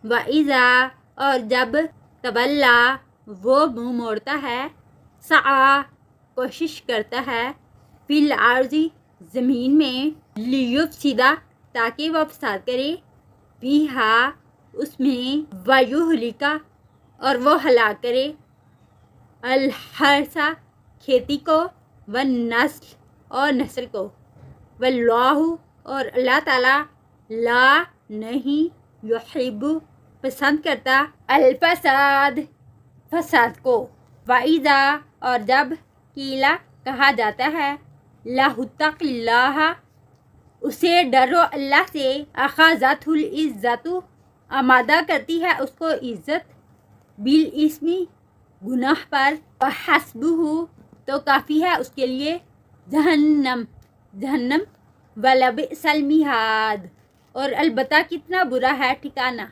व इज़ा और जब तवल्ला वो मुँह मोड़ता है, सआ कोशिश करता है, फिल आर्ज़ी ज़मीन में, लियुफ़सिदा ताकि वह फसाद करे, फीहा उसमें, वयुहलिका और वो हलाक करे, अल हर्सा खेती को, व नस्ल और नस्ल को, वल्लाहु और अल्लाह ताला ला नहीं, युहिब्बु पसंद करता, अल फसाद फसाद को, वाइज़ा और जब कीला कहा जाता है, लाहुत्तक़िल्लाह उसे डरो अल्लाह से, अख़ज़तहुल इज़्ज़तु आमादा करती है उसको इज़्ज़त, बिल इस्मी गुनाह पर, व हस्बुहु तो काफ़ी है उसके लिए, जहन्नम जहन्नम, वलबिसल मिहाद और अलबत्ता कितना बुरा है ठिकाना।